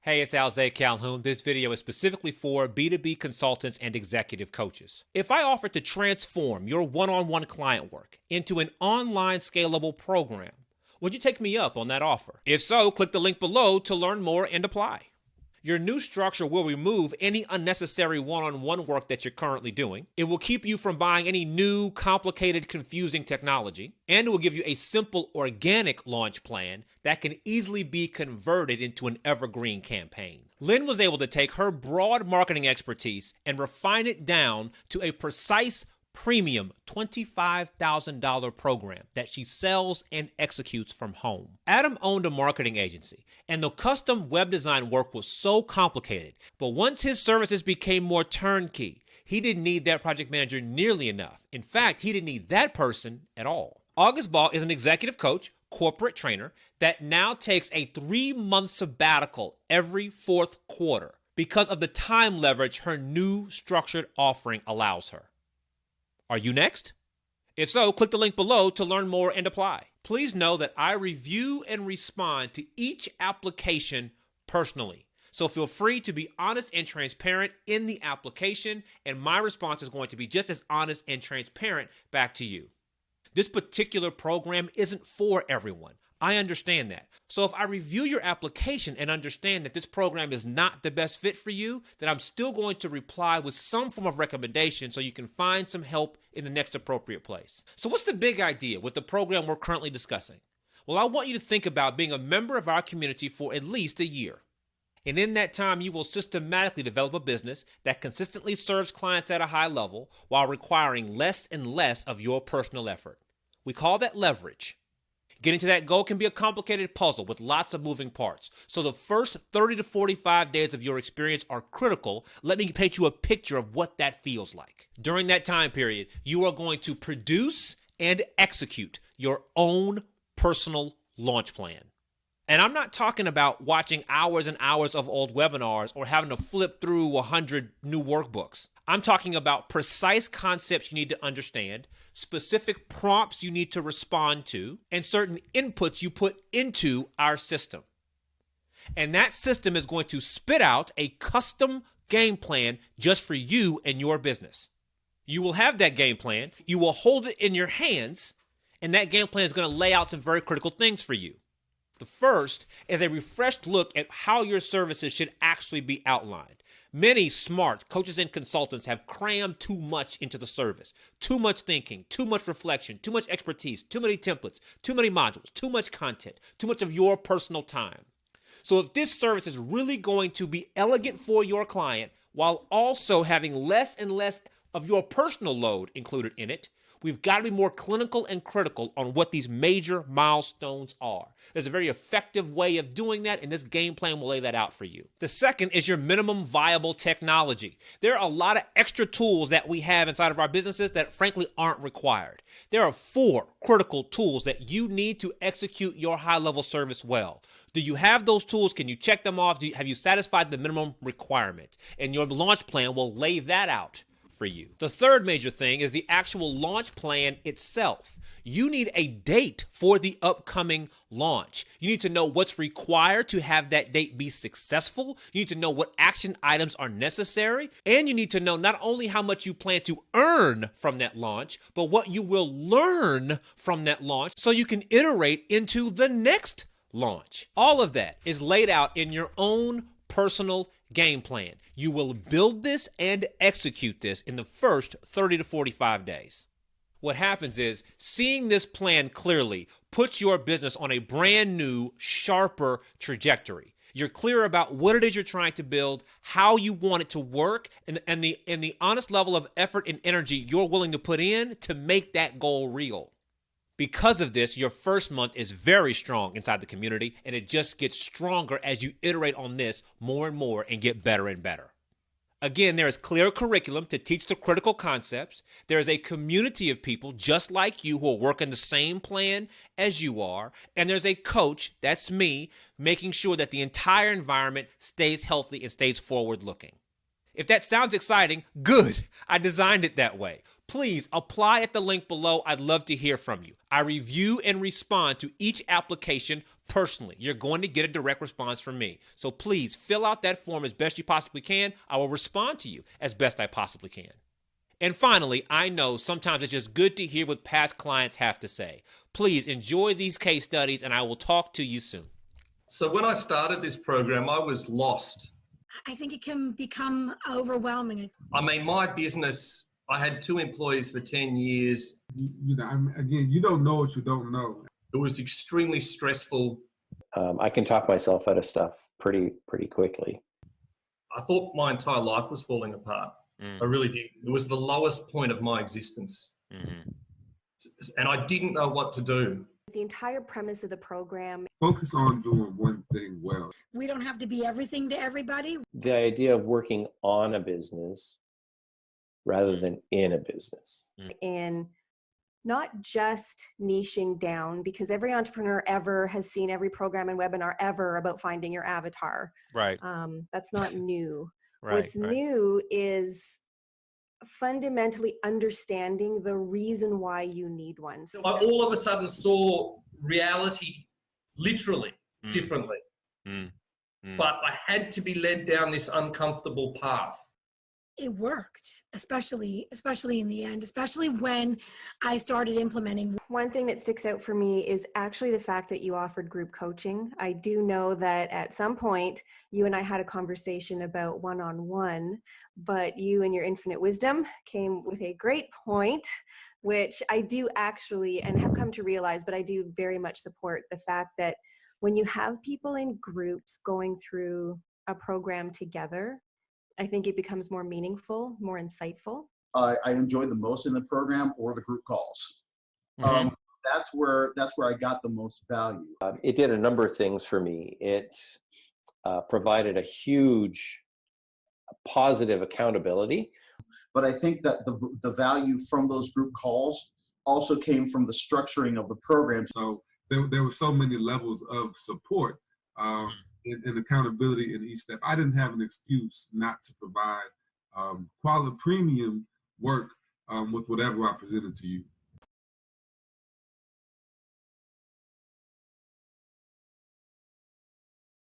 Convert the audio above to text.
Hey, it's Alze Calhoun. This video is specifically for B2B consultants and executive coaches. If I offered to transform your one-on-one client work into an online scalable program, would you take me up on that offer? If so, click the link below to learn more and apply. Your new structure will remove any unnecessary one-on-one work that you're currently doing. It will keep you from buying any new, complicated, confusing technology. And it will give you a simple, organic launch plan that can easily be converted into an evergreen campaign. Lynn was able to take her broad marketing expertise and refine it down to a precise premium $25,000 program that she sells and executes from home. Adam owned a marketing agency, and the custom web design work was so complicated. But once his services became more turnkey, he didn't need that project manager nearly enough. In fact, he didn't need that person at all. August Ball is an executive coach, corporate trainer, that now takes a 3-month sabbatical every fourth quarter because of the time leverage her new structured offering allows her. Are you next? If so, click the link below to learn more and apply. Please know that I review and respond to each application personally. So feel free to be honest and transparent in the application, and my response is going to be just as honest and transparent back to you. This particular program isn't for everyone. I understand that. So if I review your application and understand that this program is not the best fit for you, then I'm still going to reply with some form of recommendation so you can find some help in the next appropriate place. So what's the big idea with the program we're currently discussing? Well, I want you to think about being a member of our community for at least a year. And in that time, you will systematically develop a business that consistently serves clients at a high level while requiring less and less of your personal effort. We call that leverage. Getting to that goal can be a complicated puzzle with lots of moving parts. So the first 30 to 45 days of your experience are critical. Let me paint you a picture of what that feels like. During that time period, you are going to produce and execute your own personal launch plan. And I'm not talking about watching hours and hours of old webinars or having to flip through 100 new workbooks. I'm talking about precise concepts you need to understand, specific prompts you need to respond to, and certain inputs you put into our system. And that system is going to spit out a custom game plan just for you and your business. You will have that game plan, you will hold it in your hands, and that game plan is going to lay out some very critical things for you. The first is a refreshed look at how your services should actually be outlined. Many smart coaches and consultants have crammed too much into the service. Too much thinking, too much reflection, too much expertise, too many templates, too many modules, too much content, too much of your personal time. So if this service is really going to be elegant for your client while also having less and less of your personal load included in it, we've got to be more clinical and critical on what these major milestones are. There's a very effective way of doing that, and this game plan will lay that out for you. The second is your minimum viable technology. There are a lot of extra tools that we have inside of our businesses that frankly aren't required. There are 4 critical tools that you need to execute your high-level service well. Do you have those tools? Can you check them off? Have you satisfied the minimum requirement? And your launch plan will lay that out for you. The third major thing is the actual launch plan itself. You need a date for the upcoming launch. You need to know what's required to have that date be successful. You need to know what action items are necessary. And you need to know not only how much you plan to earn from that launch, but what you will learn from that launch so you can iterate into the next launch. All of that is laid out in your own personal game plan. You will build this and execute this in the first 30 to 45 days. What happens is seeing this plan clearly puts your business on a brand new, sharper trajectory. You're clear about what it is you're trying to build, how you want it to work, and the honest level of effort and energy you're willing to put in to make that goal real. Because of this, your first month is very strong inside the community, and it just gets stronger as you iterate on this more and more and get better and better. Again, there is clear curriculum to teach the critical concepts. There is a community of people just like you who are working the same plan as you are. And there's a coach, that's me, making sure that the entire environment stays healthy and stays forward looking. If that sounds exciting, good. I designed it that way. Please apply at the link below. I'd love to hear from you. I review and respond to each application personally. You're going to get a direct response from me. So please fill out that form as best you possibly can. I will respond to you as best I possibly can. And finally, I know sometimes it's just good to hear what past clients have to say. Please enjoy these case studies, and I will talk to you soon. So when I started this program, I was lost. I think it can become overwhelming. I mean, my business, I had 2 employees for 10 years. Again, you don't know what you don't know. It was extremely stressful. I can talk myself out of stuff pretty quickly. I thought my entire life was falling apart. I really did. It was the lowest point of my existence. And I didn't know what to do. The entire premise of the program. Focus on doing one thing well. We don't have to be everything to everybody. The idea of working on a business rather than in a business. In not just niching down, because every entrepreneur ever has seen every program and webinar ever about finding your avatar. Right. That's not new. Right. What's new is fundamentally understanding the reason why you need one. So I all of a sudden saw reality literally differently. But I had to be led down this uncomfortable path. It worked, especially in the end, especially when I started implementing. one thing that sticks out for me is actually the fact that you offered group coaching. I do know that at some point you and I had a conversation about one-on-one, but you and your infinite wisdom came with a great point, which I do actually, and have come to realize, but I do very much support the fact that when you have people in groups going through a program together, I think it becomes more meaningful, more insightful. I enjoyed the most in the program or the group calls. Mm-hmm. That's where I got the most value. It did a number of things for me. It provided a huge positive accountability. But I think that the value from those group calls also came from the structuring of the program. So there were so many levels of support and accountability in each step. I didn't have an excuse not to provide quality premium work with whatever I presented to you.